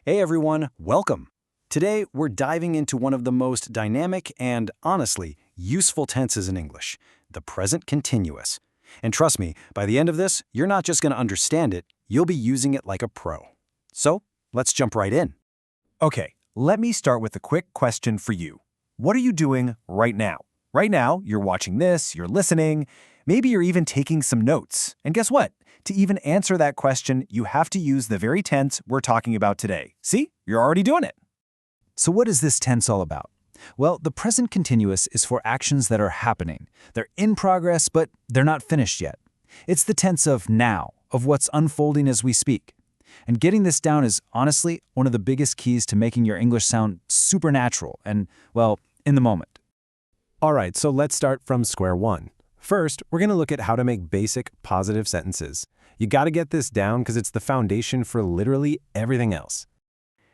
Hey everyone, welcome. Today we're diving into one of the most dynamic and, honestly, useful tenses in English, the present continuous. And trust me, by the end of this, you're not just going to understand it, you'll be using it like a pro. So, let's jump right in. Okay, let me start with a quick question for you. What are you doing right now? Right now, you're watching this, you're listening, maybe you're even taking some notes. And guess what? To even answer that question, you have to use the very tense we're talking about today. See? You're already doing it. So what is this tense all about? Well, the present continuous is for actions that are happening. They're in progress, but they're not finished yet. It's the tense of now, of what's unfolding as we speak. And getting this down is honestly one of the biggest keys to making your English sound supernatural and, well, in the moment. All right, so let's start from square one. First, we're going to look at how to make basic positive sentences. You got to get this down because it's the foundation for literally everything else.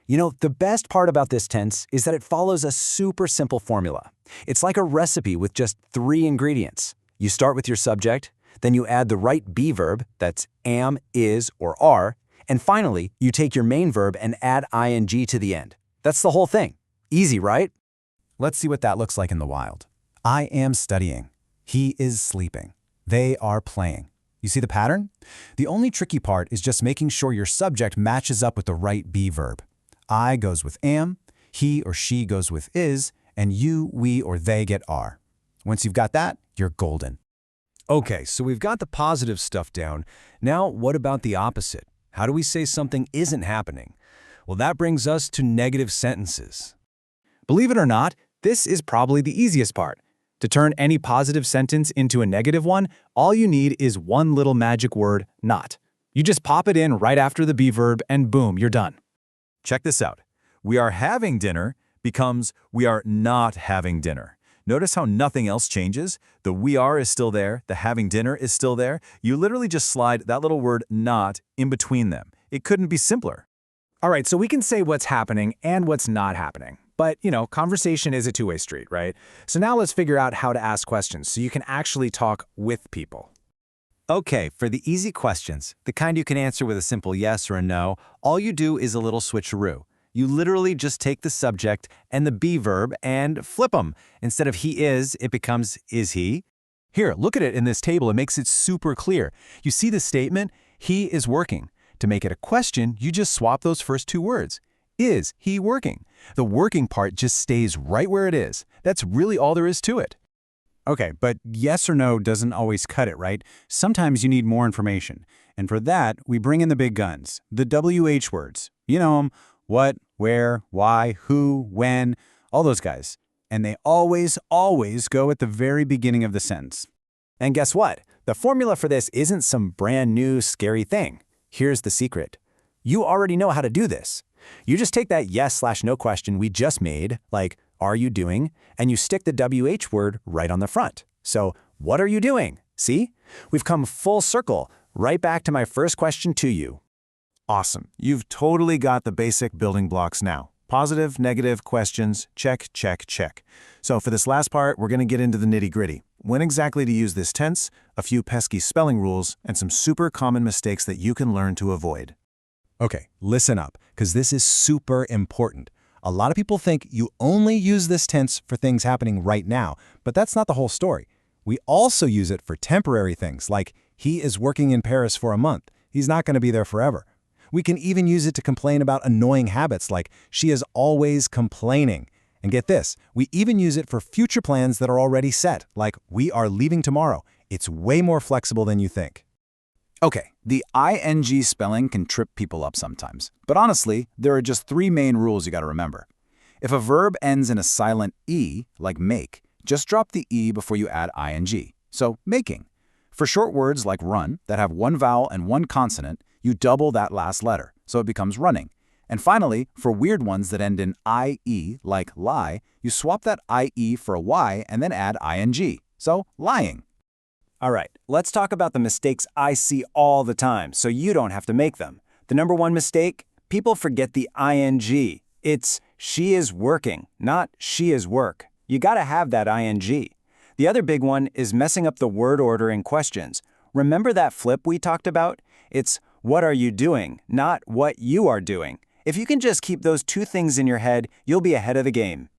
You know, the best part about this tense is that it follows a super simple formula. It's like a recipe with just 3 ingredients. You start with your subject, then you add the right be verb, that's am, is, or are, and finally, you take your main verb and add ing to the end. That's the whole thing. Easy, right? Let's see what that looks like in the wild. I am studying. He is sleeping. They are playing. You see the pattern? The only tricky part is just making sure your subject matches up with the right be verb. I goes with am, he or she goes with is, and you, we, or they get are. Once you've got that, you're golden. Okay, so we've got the positive stuff down. Now, what about the opposite? How do we say something isn't happening? Well, that brings us to negative sentences. Believe it or not, this is probably the easiest part. To turn any positive sentence into a negative one, all you need is one little magic word, not. You just pop it in right after the be verb and boom, you're done. Check this out. We are having dinner becomes we are not having dinner. Notice how nothing else changes? The we are is still there, the having dinner is still there. You literally just slide that little word not in between them. It couldn't be simpler. All right, so we can say what's happening and what's not happening. But, conversation is a two-way street, right? So now let's figure out how to ask questions so you can actually talk with people. Okay, for the easy questions, the kind you can answer with a simple yes or a no, all you do is a little switcheroo. You literally just take the subject and the be verb and flip them. Instead of he is, it becomes is he. Here, look at it in this table. It makes it super clear. You see the statement, he is working. To make it a question, you just swap those first 2 words. Is he working? The working part just stays right where it is. That's really all there is to it. Okay, but yes or no doesn't always cut it, right? Sometimes you need more information. And for that, we bring in the big guns, the WH words. You know them, what, where, why, who, when, all those guys. And they always go at the very beginning of the sentence. And guess what? The formula for this isn't some brand new, scary thing. Here's the secret. You already know how to do this. You just take that yes/no question we just made, like, are you doing? And you stick the WH word right on the front. So, what are you doing? See? We've come full circle, right back to my first question to you. Awesome. You've totally got the basic building blocks now. Positive, negative, questions, check, check, check. So for this last part, we're going to get into the nitty-gritty. When exactly to use this tense, a few pesky spelling rules, and some super common mistakes that you can learn to avoid. Okay, listen up, because this is super important. A lot of people think you only use this tense for things happening right now, but that's not the whole story. We also use it for temporary things, like he is working in Paris for a month. He's not going to be there forever. We can even use it to complain about annoying habits, like she is always complaining. And get this, we even use it for future plans that are already set, like we are leaving tomorrow. It's way more flexible than you think. Okay, the ing spelling can trip people up sometimes. But honestly, there are just 3 main rules you got to remember. If a verb ends in a silent E, like make, just drop the E before you add ing. So, making. For short words like run, that have 1 vowel and 1 consonant, you double that last letter, so it becomes running. And finally, for weird ones that end in ie, like lie, you swap that ie for a y and then add ing. So, lying. All right, let's talk about the mistakes I see all the time so you don't have to make them. The number 1 mistake, people forget the ing. It's she is working, not she is work. You gotta have that ing. The other big one is messing up the word order in questions. Remember that flip we talked about? It's what are you doing, not what you are doing. If you can just keep those two things in your head, you'll be ahead of the game.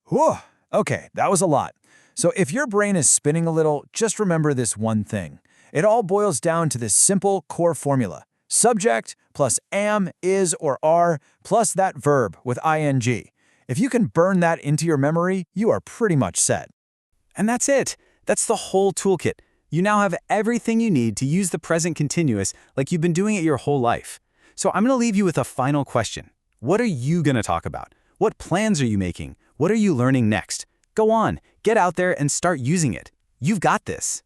Whew. Okay, that was a lot. So if your brain is spinning a little, just remember this one thing. It all boils down to this simple core formula. Subject plus am, is, or are, plus that verb with ing. If you can burn that into your memory, you are pretty much set. And that's it. That's the whole toolkit. You now have everything you need to use the present continuous like you've been doing it your whole life. So I'm going to leave you with a final question. What are you going to talk about? What plans are you making? What are you learning next? Go on, get out there and start using it. You've got this.